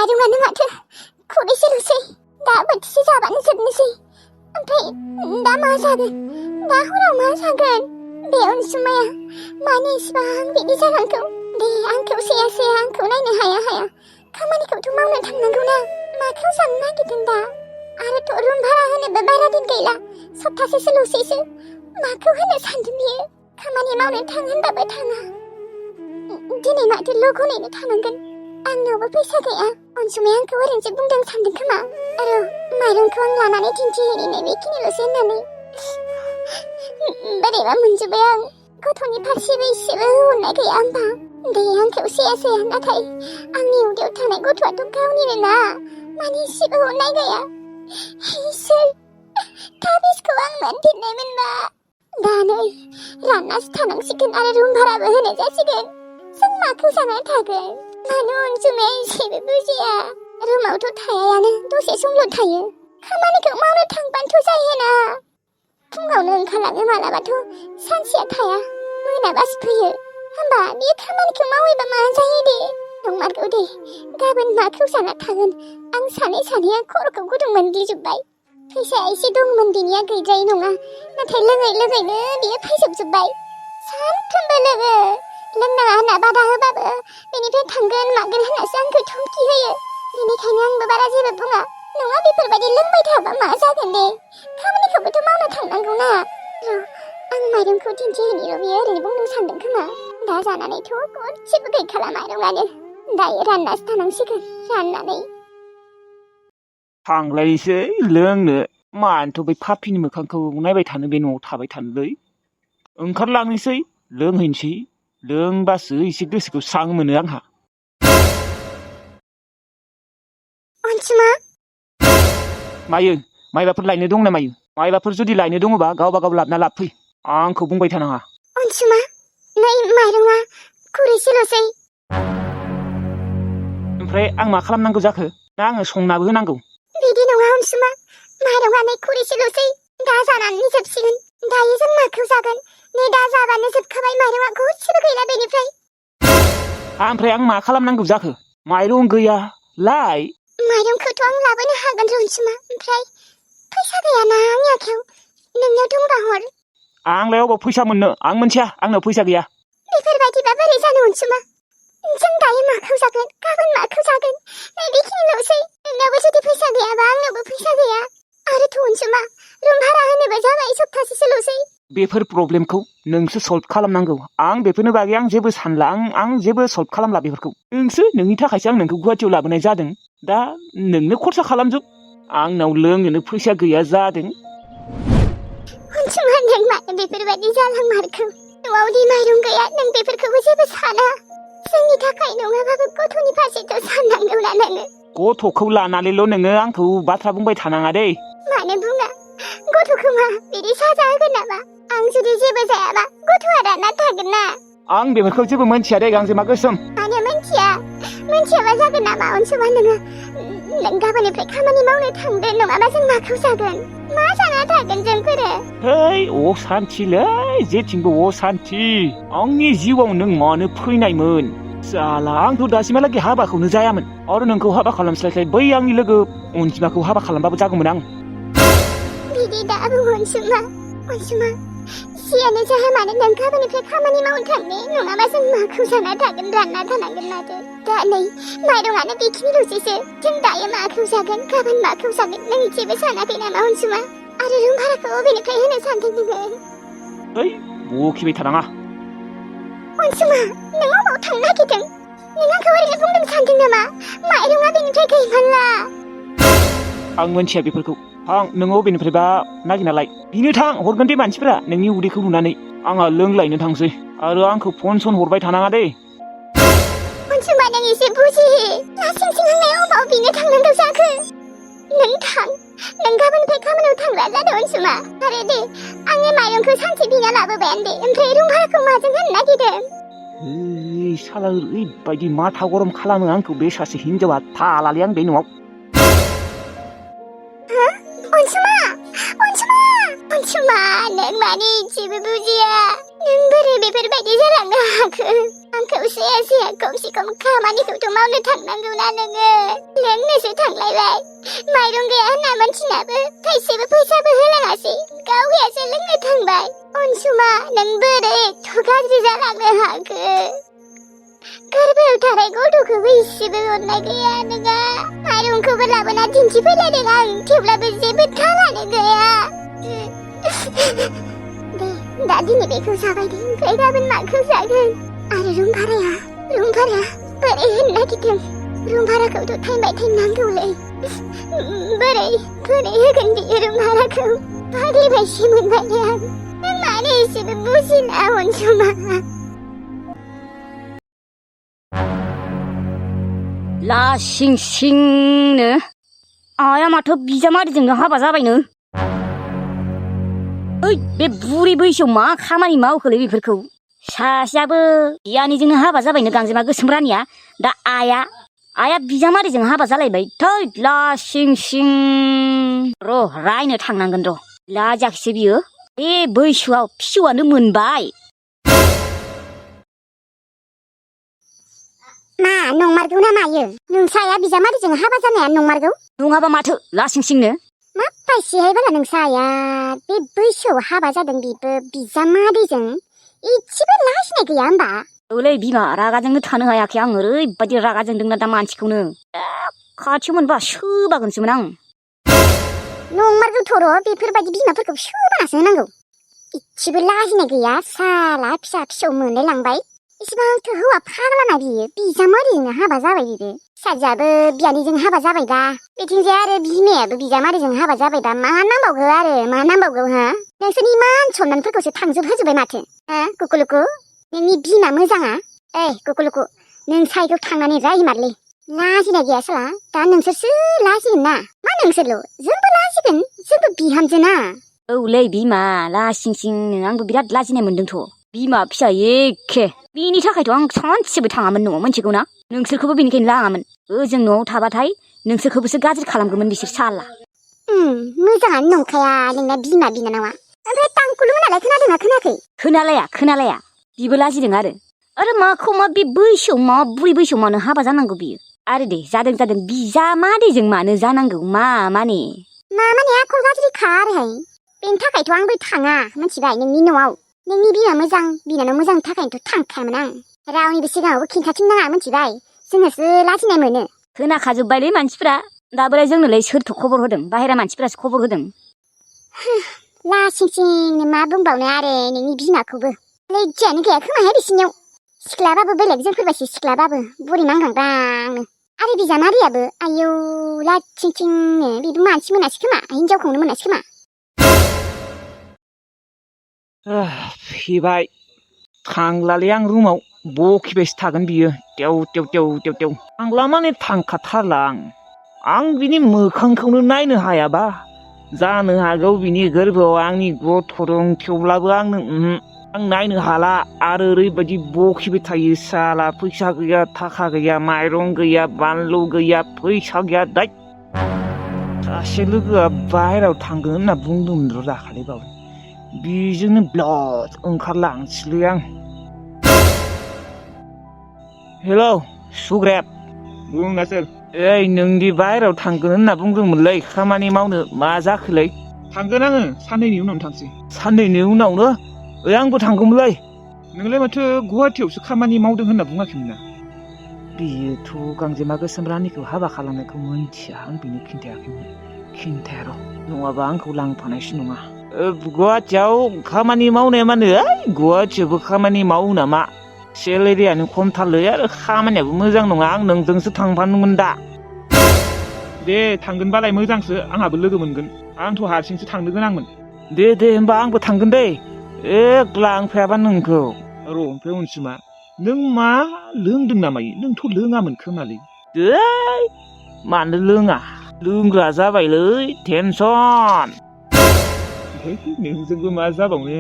마이롱아는 마트 고리시로सै दा बोथिसे जाबानो जोबनोसै ओमफ्राय दा मा जागोन दा हराव मा जागोन बे अनसुमाया मानो इसिबां बिदि जानांगौ दे आंखौ सैया आंखौ नायनो हाया खामानिखौथ' मावनो थांनांगौना माखौ जानो नागिरदों दा आरोथ' रुम भारा होनोबो बारा दिन गैला सप्तासेसोल'सैसो माखौ होनो सानदों बियो खामानि मावनो थां होनबाबो थाङा दिनै माथो लगनैनो थानांगोन आंनावबो फैसा गैया अनसुमाया आंखौ ओरैनोसो बुंदों सानदों खोमा आरो माइरंखौ आं लानानै दिन्थिहैनो बेखिनिल'सो होननानै बोरैबा मोनजोब्बाय आं गथ'नि फारसेबो इसेबो अननाय गैया होमबा दे आंखौ सैया नाथाय आंनि उदैयाव थानाय गथ'आथ' गावनिनो ना माने इसेबो अननाय गैया इसोर थाबिसखौ आं मोनफिननाय मोनबा दानो राननासो थानांसिगोन आरो रुम भाराबो होनाय जासिगोन जों माखौ जानानै थागोन मानो अनसुमाया एसेबो बुजिया रुमावथ' थायायानो दसे समल' थायो खामानिखौ मावनो थांबानोथ' जायोना फुङावनो ओंखारलाङो मालाबाथ' सानसेया थाया मोनाबासो फैयो होमबा बियो खामानिखौ मावैबा मा जायो दे नंमारगौ दे गाबोन माखौ जाना थागोन आं सानैया खर'खौ गुदुं मोनग्लिजोब्बाय फैसाया एसे दंमोन बिनिया गैद्रायै नङा नाथाय लोङैनो बियो फायजोबजोब्बाय सानफ्रोमबो लोङो लोंनाङा होनना बादा होबाबो बेनिफ्राय थांगोन मागोन होननासो आंखौ धमकि होयो बेनिखायनो आंबो बारा जेबो बुङा नङा बेफोरबायदि लोंबाय थाबा मा जागोन दे खामानिखौबोथ' मावनो थांनांगौना आं माइरंखौ दिन्थिहैनो बियो ओरैनो बुंदों सानदों खोमा दा जानानैथ' गदसेबो गैखाला माइरंआनो दायो राननासो थानांसिगोन राननानै थांलायसै लोंनो मानोथ' बै पापिनि मोखांखौ नायबाय थानो बे न'आव थाबाय थानोलै ओंखारलांनोसै लोंहैनोसै लोंबासो एसे गोसोखौ स्रां मोनो आंहा अनसुमा मायो माइबाफोर लायनो दं ना मायो माइबाफोर जुदि लायनो दङबा गावबा गाव लाबना लाबफै आंखौ बुंबाय थानाङा अनसुमा नै माइरंआ खुरैसेल'सै ओमफ्राय आं मा खालामनांगौ जाखो ना आङो संनाबो होनांगौ बिदि नङा अनसुमा माइरंआ नै खुरैसेल'सै दा जानानै जोबसिगोन दायो जों माखौ जागोन नै दा जाबानो जोबखाबाय माइरंआ गदसेबो गैला बेनिफ्राय ओमफ्राय आं मा खालामनांगौ जाखो माइरं गैया लाय माइरंखौथ' आं लाबोनो हागोन अनसुमा ओमफ्राय फैसा गैयाना आंनि आखायाव नोंनाव दंबा हर आंलाय अबाव फैसा मोननो आं मोनथिया आंनाव फैसा गैया बेफोरबायदिबा बोरै जानो अनसुमा जों दायो माखौ जागोन गाबोन माखौ जागोन नै बेखिनिल'सै नोंनावबो जुदि फैसा गैयाबा आंनावबो फैसा गैया आरोथ' अनसुमा रुम भारा होनोबो जाबाय सप्तासेसोल'सै बेफोर प्रब्लेमखौ नोंसो सल्भ खालामनांगौ आं बेफोरनि बागै आं जेबो सानला आं जेबो सल्भ खालामला बेफोरखौ नोंसो नोंनि थाखायसो आं नोंखौ गुवाहाटियाव लाबोनाय जादों दा नोंनो खरसा खालामजोब आंनाव लोंनोनो फैसा गैया जादों अनसुमा नों मानो बेफोरबायदि जालांमारखो न'आव दि माइरं गैया नों बेफोरखौबो जेबो साना जोंनि थाखाय नङाबाबो गथ'नि फारसेथ' साननांगौना नोङो गथ'खौ लानानैल' नोङो आंखौ बाथ्रा बुंबाय थानाङा दे मानो बुङा गथ'खौ मा बिदि साजा होगोन नामा आं जुदि जेबो जायाबा गथ'आ रानना थागोन ना आं बेफोरखौ जेबो मोनथिया दे गांजेमा गोसोम मानो मोनथियाबा जागोन नामा अनसुमा नों गाबोननिफ्राय खामानि मावनो थांदो नङाबा जों माखौ जागोन मा जाना थागोन जोंफोरो हेय असान्थिलै जेथिंबो असान्थि आंनि जिउआव नों मानो फैनायमोन जाला आंथ' दासिमहालागै हाबाखौनो जायामोन आरो नोंखौ हाबा खालामस्लायस्लाय बै आंनि लोगो अनजिमाखौ हाबा खालामबाबो जागौमोन आं बिदि दा बुं अनसुमा जियानो जाया मानो नों गाबोननिफ्राय खामानि मावनो थांदो नङाबा जों माखौ जाना थागोन रानना थानांगोन माथो दा नै माइरंआनो बेखिनिल'सैसो जों दायो माखौ जागोन गाबोन माखौ जागोन नों जेबो सानाखै नामा अनसुमा आरो रुम भाराखौ अबेनिफ्राय होनो सानदों नोङो ओइ बखिबाय थानाङा अनसुमा नों अबाव थांनो नागिरदों नों आंखौ ओरैनो बुंदों सानदों नामा माइरंआ बेनिफ्राय गैमारला आं मोनथिया बेफोरखौ थां नोङो अबेनिफ्रायबा नागिरना लाय बिनो थां हरगोन दे मानसिफोरा नोंनि उदैखौ नुनानै आंहा लोंलायनो थांसै आरो आंखौ फन हरबाय थानाङा दे अनसुमा नों एसे बुजि लासिं आंलाय अबाव बिनो थांनांगौ जाखो नों गाबोननिफ्राय खामानियाव थांग्रा जादों अनसुमा आरो दे आङो माइरंखौ सानसे बिना लाबोबायानो दे ओमफ्राय रुम भाराखौ माजों होनो नागिरदों साला ओरैबायदि माथा गरम खालामो आंखौ बे सासे हिनजावा थालालै आं बे न'आव अनसुमा नों माने जेबो बुजिया नों बोरै बेफोरबायदि जालांनो हाखो आंखौ खावसेया जाया खमसे खम खामानिखौथ' मावनो थांनांगौना नोङो लोंनोसो थांलायबाय माइरं गैया होनना मानसिनाबो थाइसेबो फैसाबो होलाङासै गावयासो लोंनो थांबाय अनसुमा नों बोरै एथ' गाज्रि जालांनो हाखो गोरबोआव थानाय गथ'खौबो इसेबो अननाय गैया नोङा माइरंखौबो लाबोना दिन्थिफैलायदों आं थेवब्लाबो जेबो थालानो गैया दे दा दिनै बेखौ जाबाय दे ओमफ्राय गाबोन माखौ जागोन आरो रुम भाराया बोरै होनो नागिरदों रुम भाराखौथ' टाइम बाय टाइम नांगौलै बोरै होगोन बियो रुम भाराखौ फाग्लिबायसो मोनबाय आं नों मानो एसेबो बुजिना अनसुमा लासिं सिंनो आया माथो बिजामादैजोंनो हाबा जाबायनो ओइ बे बुरि बैसोआव मा खामानि मावखोलै बेफोरखौ सासेयाबो बियानैजोंनो हाबा जाबायनो गांजेमा गोसोम रानिया दा आया बिजामादैजों हाबा जालायबाय थै लासिं सिं र' रायनो थांनांगोन र' लाजाखिसो बियो बे बैसोआव फिसौआनो मोनबाय मा नंमारगौ ना मायो नोंसाया बिजामादैजों हाबा जानाया नंमारगौ नङाबा माथो लासिं सिंनो मा बायसेहाय बाला नोंसाया बे बैसोआव हाबा जादों बिबो बिजामादैजों इसेबो लाजिनाय गैया होमबा औलै बिमा रागाजोंनो थानो हायाखै आं ओरैबायदि रागा जोंदोंना दा मानसिखौनो खाथियाव मोनबा सोबागोनसोमोन आं नंमारगौ थर' बेफोरबायदि बिमाफोरखौ सोबानासो होनांगौ इसेबो लाजिनाय गैया साला फिसा फिसौ मोनलाय लांबाय इसिबांथ' हौवा फाग्लाना बियो बिजामादैजोंनो हाबा जाबाय बिबो फिसाजोआबो बियानैजों हाबा जाबाय दा बिथिंजाय आरो बिमायाबो बिजामादैजों हाबा जाबायबा मा नांबावगौ हा नोंसोरनि मान सनमानफोरखौसो थांजोबहोजोब्बाय माथो हा कुकुलुकु नोंनि बिमा मोजाङा कुकुलुकु नों साइकेल थांनानै रायमारलै लाजिनाय गैया साला दा नोंसोरसो लाजिगोन ना मा नोंसोरल' जोंबो लाजिगोन जोंबो बिहामजोना औलै बिमा लासिं सिंनो आंबो बिराद लाजिनाय मोन्दोंथ' बिमा फिसा एखे बिनि थाखायथ' आं सानसेबो थाङामोन न'आव मोनथिगौ ना नोंसोरखौबो बेनिखायनो लाङामोन ओजों न'आव थाबाथाय नोंसोरखौबोसो गाज्रि खालामगौमोन बिसोर साला मोजाङानो नंखाया नोंना बिमा बिनानावा ओमफ्राय तांकुलु मोनालाय खोनादोंना खोनायाखै खोनालाया बिबो लाजिदों आरो माखौ मा बे बैसोआव मा बुरि बैसोआव मानो हाबा जानांगौ बियो आरो दे जादों बिजामादैजों मानो जानांगौ मा माने आखल गाज्रिखा आरोहाय बेनि थाखायथ' आंबो थाङा मिथिबाय नोंनि न'आव नोंनि बिमा मोजां बिनानाव मोजांनि थाखायनोथ' थांखायामोन आं रावनिबो सिगाङावबो खिन्थाथिंनाङा मिथिबाय जोङोसो लाजिनाय मोनो खोनाखाजोब्बायलै मानसिफ्रा दाबोलाय जोंनोलाय सोरथ' खबर होदों बाहेरा मानसिफ्रासो खबर होदों लासिं सिंनो मा बुंबावनो आरो नोंनि बिमाखौबो लैजायानो गैया खोमाहाय बिसिनियाव सिख्लाबाबो बेलेग जोंफोरबायसो सिख्लाबाबो बुरि नांगांग्रांनो आरो बिजामादैयाबो आयौ लासिं सिंनो बेबो मानसि मोनासै खोमा हिनजावखौनो मोनासै खोमा फैबाय थांलालै आं रुमाव बखिबायसो थागोन बियो तेव थांला माने थांखाथारला आं बिनि मोखांखौनो नायनो हायाबा जानो हागौ बिनि गोरबोआव आंनि गथ' दं थेवब्लाबो आं नायनो हाला आरो ओरैबायदि बखिबाय थायो साला फैसा गैया थाखा गैया माइरं गैया बानलु गैया फैसा गैया दै सासे लोगोआ बाहेरायाव थांगोन होनना बुंदोंमोन र' दाखालि बावै बेजोंनो ब्लड ओंखारलांसैलै आं हेलौ सुग्रेब बुंना सोर ओइ नोंदि बाहेरायाव थांगोन होनना बुंदोंमोनलै खामानि मावनो मा जाखोलै थांगोन आङो साननैनि उनावनो थांसै साननैनि उनावनो ओइ आंबो थांगौमोनलै नोंलाय माथो गुवाहाटियावसो खामानि मावदों होनना बुङाखैमोन ना बियोथ' गांजेमा गोसोम रानिखौ हाबा खालामनायखौ मिन्थिया आं बिनो खिन्थायाखैमोन खिन्थाया र' नङाबा आंखौ लांफानायसो नङा गुवाहाटियाव खामानि मावनाया मानो गुवाहाटियावबो खामानि मावो नामा सेलेरियानो खमथारलै आरो खामानियाबो मोजां नङा आं नोंजोंसो थांफानोमोन दा दे थांगोनबालाय मोजांसो आंहाबो लोगो मोनगोन आंथ' हारसिंसो थांनो गोनांमोन दे होमबा आंबो थांगोन दै लांफायाबा नोंखौ र' ओमफ्राय अनसुमा नों मा लोंदों नामायो नोंथ' लोङामोन खोमालै मानो लोङा लोंग्रा जाबायलै टेनसन नोंजोंबो मा जाबावनो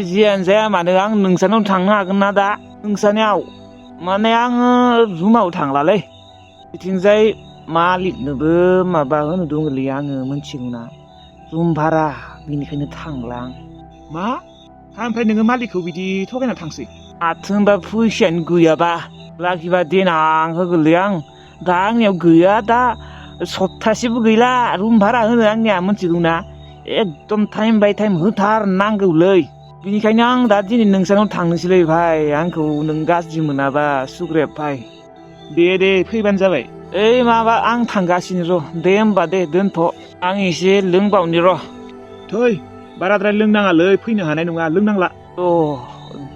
जियानो जाया मानो आं नोंसानाव थांनो हागोन ना दा नोंसानियाव माने आङो रुमाव थांलालै बिथिंजाय मालिकनोबो माबा होनो दङलै आङो मिथिगौ ना रुम भारा बेनिखायनो थांला आं मा ओमफ्राय नोङो मालिकखौ बिदि थगायना थांसै माथो होनबा फैसायानो गैयाबा लाखिबा देनां होगोनलै आं दा आंनियाव गैया दा सप्तासेबो गैला रुम भारा होनो आंनिया मिथिगौना एकदम टाइम बाय टाइम होथारनांगौलै बिनिखायनो आं दा दिनै नोंसानाव थांनोसैलै भाइ आंखौ नों गाज्रि मोनाबा सुग्रेब भाइ दे फैबानो जाबाय ओइ माबा आं थांगासिनो र' दे होमबा दे दोनथ' आं एसे लोंबावनि र' थै बाराद्राय लोंनाङालै फैनो हानाय नङा लोंनांला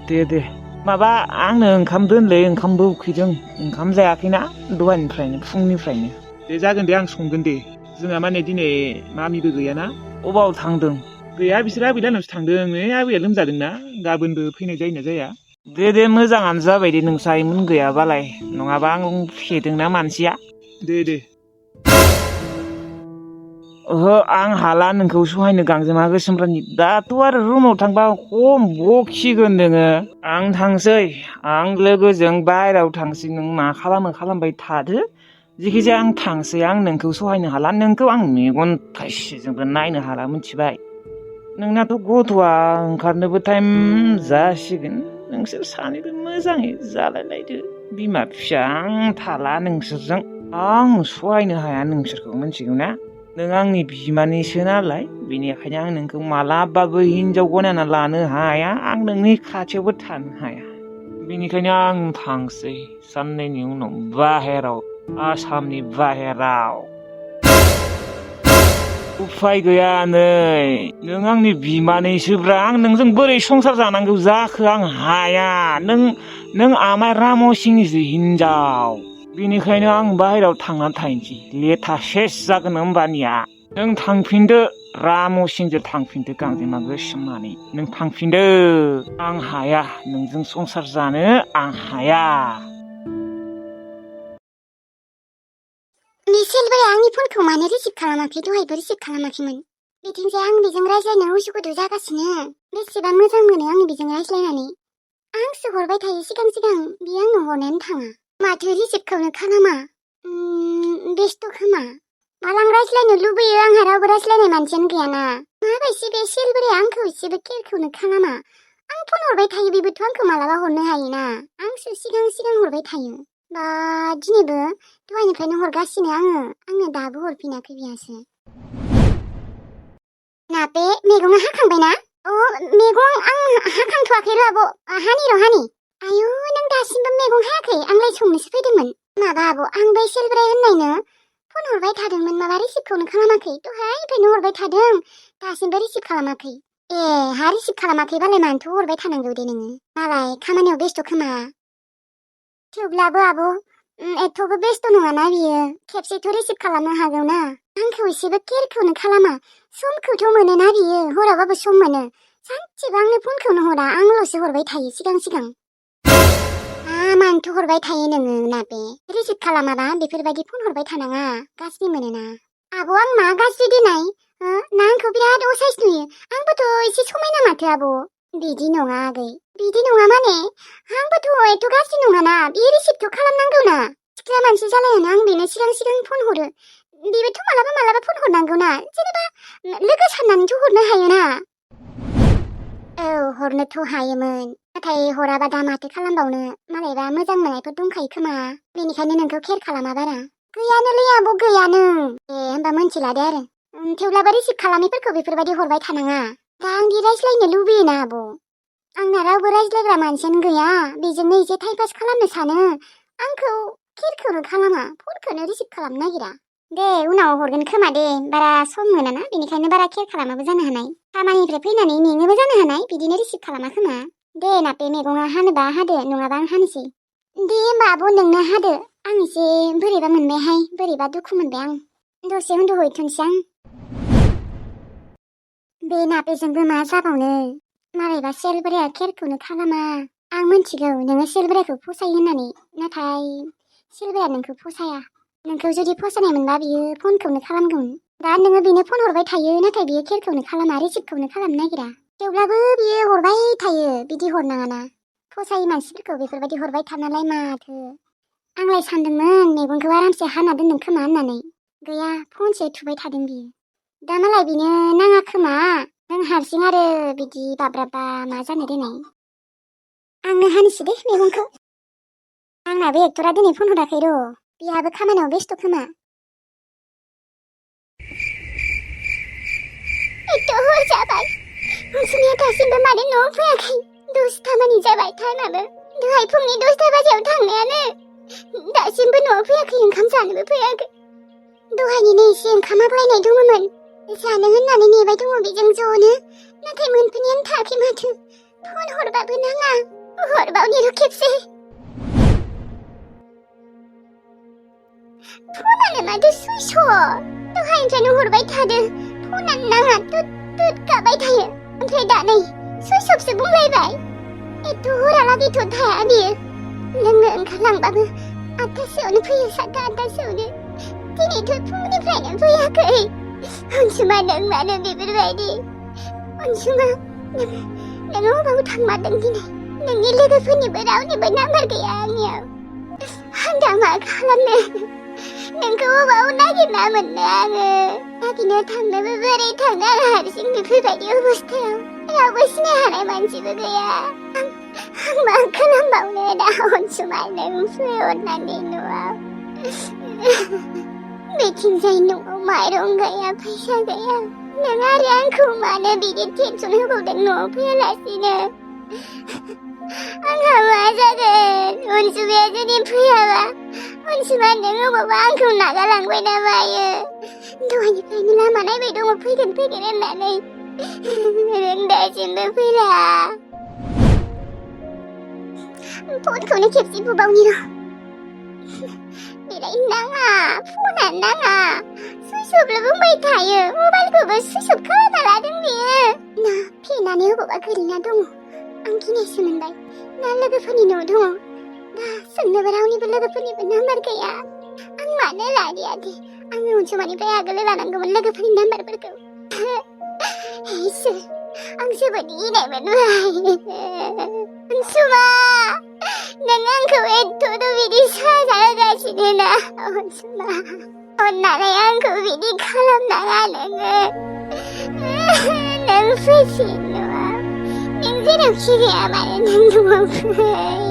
दे माबा आंनो ओंखाम दोनलै ओंखामबो उखैदों ओंखाम जायाखैना दहायनिफ्रायनो फुंनिफ्रायनो दे जागोन दे आं संगोन दे जोंहा माने दिनै मामिबो गैयाना अबाव थांदों गैया बिसोर आबै लाहानावसो थांदों आबैया लोमजादोंना गाबोनबो फैनाय जायोना जाया दे मोजाङानो जाबाय दे नोंसा आइमोन गैयाबालाय नङाबा आं फेदोंना मानसिया दे ओहो आं हाला नोंखौ सहायनो गांजेमा गोसोमरानि दाथ' आरो रुमाव थांबा खम बखिगोन नोङो आं थांसै आं लोगोजों बाहेरायाव थांसै नों मा खालामबाय थादो जिखिजाया आं थांसै आं नोंखौ सहायनो हाला नोंखौ आं मेगन थाइसेजोंबो नायनो हाला मिथिबाय नोंनाथ' गथ'आ ओंखारनोबो टाइम जासिगोन नोंसोर सानैबो मोजाङै जालायलायदो बिमा फिसा आं थाला नोंसोरजों आं सहायनो हाया नोंसोरखौ मिथिगौ ना नों आंनि बिमानैसो नालाय बेनिखायनो आं नोंखौ मालाबाबो हिनजाव गनायना लानो हाया आं नोंनि खाथियावबो थानो हाया बेनिखायनो आं थांसै साननैनि उनाव बाहेराव आसामनि बाहेराव उफाय गैया नै नों आंनि बिमानैसोब्रा आं नोंजों बोरै संसार जानांगौ जाखो आं हाया नों आमाय राम' सिंनिसो हिनजाव बेनिखायनो आं बाहेरायाव थांनानै थाहैनोसै लेथा सेस जागोन होमबानिया नों थांफिनदो राम' सिंजों थांफिनदो गांजेमा गोसोमनानै नों थांफिनदो आं हाया नोंजों संसार जानो आं हाया बे सिलभाया आंनि फनखौ मानो रिसिभ खालामाखै दहायबो रिसिभ खालामाखैमोन बिथिंजाय आं बेजों रायज्लायनो उसुखुथु जागासिनो बेसेबा मोजां मोनो आं बेजों रायज्लायनानै आंसो हरबाय थायो सिगां बियो आंनो हरनायानो थाङा माथो रिसिभखौनो खालामा बेस्थ' खोमा माला आं रायज्लायनो लुबैयो आंहा रावबो रायज्लायनाय मानसियानो गैयाना माबायदि बे सिलभाया आंखौ एसेबो केयारखौनो खालामा आं फन हरबाय थायो बेबोथ' आंखौ मालाबा हरनो हायोना आंसो सिगां हरबाय थायो बा दिनैबो दहायनिफ्रायनो हरगासिनो आंनो दाबो हरफिनाखै बियासो ना बे मैगङा हाखांबायना मैगं आं हाखांथ'वाखै र' आब' हानि आयु नों दासिमबो मैगं हायाखै आंलाय संनोसो फैदोंमोन माबा आब' आं बै सिलभाया होननायनो फन हरबाय थादोंमोन माबा रिसिभखौनो खालामाखै दहायनिफ्रायनो हरबाय थादों दासिमबो रिसिभ खालामाखै हा रिसिभ खालामाखैबालाय मानोथ' हरबाय थानांगौ दे नोङो मालाय खामानियाव बेस्थ' खोमा थेवब्लाबो आब' एथ'बो बेस्थ' नङाना बियो खेबसेथ' रिसिभ खालामनो हागौना आंखौ एसेबो केयारखौनो खालामा समखौथ' मोनोना बियो हराबाबो सम मोनो सानसेबो आंनो फनखौनो हरा आंल'सो हरबाय थायो सिगां मानोथ' हरबाय थायो नोङो ना बे रिसिभ खालामाबा बेफोरबायदि फन हरबाय थानाङा गाज्रि मोनोना आब' आं मा गाज्रि देनाय ना आंखौ बिराद असाइस नुयो आंबोथ' एसे समायना माथो आब' बिदि नङा आगै बिदि नङा माने आंबोथ' एथ' गाज्रि नङाना बे रिसिभथ' खालामनांगौना सिख्ला मानसि जालायानो आं बेनो सिगां फन हरो बेबोथ' मालाबा फन हरनांगौना जेनेबा लोगो साननानैथ' हरनो हायोना हरनोथ' हायोमोन नाथाय हराबा दा माथो खालामबावनो मालायबा मोजां मोननायफोर दंखायो खोमा बेनिखायनो नोंखौ केयार खालामा बारा गैयानोलै आब' गैयानो होनबा मोनथिला दे आरो थेवब्लाबो रिसिभ खालामैफोरखौ बेफोरबायदि हरबाय थानाङा दा आं दि रायज्लायनो लुबैयोना आब' आंना रावबो रायज्लायग्रा मानसियानो गैया बेजोंनो एसे टाइम पास खालामनो सानो आंखौ केयारखौनो खालामा फनखौनो रिसिभ खालामनो नागिरा दे उनाव हरगोन खोमा दे बारा सम मोनाना बेनिखायनो बारा केयार खालामाबो जानो हानाय खामानिनिफ्राय फैनानै मेङोबो जानो हानाय बिदिनो रिसिभ खालामा खोमा दे ना बे मैगङा हानोबा हादो नङाबा आं हानोसै दे होमबा आब' नोंनो हादो आं एसे बोरैबा मोनबायहाय बोरैबा दुखु मोनबाय आं दसे उन्दुहैथ'नोसै आं बे नापेजोंबो मा जाबावनो मालायबा सेलब्राया केयारखौनो खालामा आं मिथिगौ नोङो सेलब्राखौ फसायो होननानै नाथाय सेलब्राया नोंखौ फसाया नोंखौ जुदि फसायनाय मोनबा बियो फनखौनो खालामगौमोन दा नोङो बेनो फन हरबाय थायो नाथाय बियो केयारखौनो खालामा रिसिभखौनो खालामनो नागिरा थेवब्लाबो बियो हरबाय थायो बिदि हरनाङाना फसायै मानसिफोरखौ बेफोरबायदि हरबाय थानालाय माथो आंलाय सानदोंमोन मेगनखौ आरामसे हाना दोनदों खोमा होननानै गैया फनसो थुबाय थादों बियो दा मालाय बेनो नाङा खोमा नों हारसिं आरो बिदि बाब्राबा मा जानो देनाय आंनो हानोसै दे मैगंखौ आंनाबो एक्टरा दिनै फन हराखै र' बिहाबो खामानियाव बेस्थ' खोमा एथ' हर जाबाय अनसुमाया दासिमबो मानो न'आव फैयाखै 10ता मानि जाबाय टाइमाबो दहाय फुंनि 10ता बाजियाव थांनायानो दासिमबो न'आव फैयाखै ओंखाम जानोबो फैयाखै दहायनिनो एसे ओंखाम आग्लायनाय दङमोन जानो होननानै नेबाय दङ बेजों ज'नो नाथाय मोनफैनायानो थायाखै माथो फन हरबाबो नाङा हरबावनि र' खेबसे फनानो माथो सुइस दहायनिफ्रायनो हरबाय थादों फनानो नाङा तुत गाबाय थायो ओमफ्राय दा नै सुइस अफसो बुंलायबाय एथ' हरालागैथ' थाया बियो लोंनो ओंखारलांबाबो 8तासोआवनो फैयो 7ता 8तासोआवनो दिनैथ' फुंनिफ्रायनो फैयाखै अनसुमा नों मानो बेफोरबायदि अनसुमा नों अबाव थांमारदों दिनै नोंनि लोगोफोरनिबो रावनिबो नाम्बार गैया आंनियाव आं दा मा खालामनो नोंखौ अबाव नागिरना मोननो आङो नागिरनो थांनोबो बोरै थांनो आं हारसिं बेफोरबायदि अबस्थायाव रावबो सिनाय हानाय मानसिबो गैया आं मा खालामबावनो दा अनसुमा नों फै अननानै न'आव बेथिंजाय न'आव माइरं गैया फैसा गैया नों आरो आंखौ मानो बिदि टेनसन होबावदों न'आव फैयालासिनो आंहा मा जागोन अनसुमाया जुदि फैयाबा अनसुमा नों अबावबा आंखौ नागारलांबाय ना मायो दहायनिफ्रायनो लामा नायबाय दङ फैगोन होननानै नों दासिमबो फैला फनखौनो खेबसे बुबावनि र' बेलाय नाङा फनानो नाङा सुइस अफल' बुंबाय थायो मबाइलखौबो सुइस अफ खालामना लादों बियो ना फेनानै अबावबा गोलैना दङ आं गिनायसो मोनबाय ना लोगोफोरनि न' दङ दा सोंनोबो रावनिबो लोगोफोरनिबो नाम्बार गैया आं मानो लादिया दे आङो अनसुमानिफ्राय आगोल लानांगौमोन लोगोफोरनि नाम्बारफोरखौ इसोर आं जोबोद गिनाय मोनबाय अनसुमा नों आंखौ एथ'थ' बिदि साजा होगासिनो ना अनसुमा अननानै आंखौ बिदि खालामनाङा नोङो नों फैफिन न'आव नों जेरावखि जाया मानो नों न'आव फै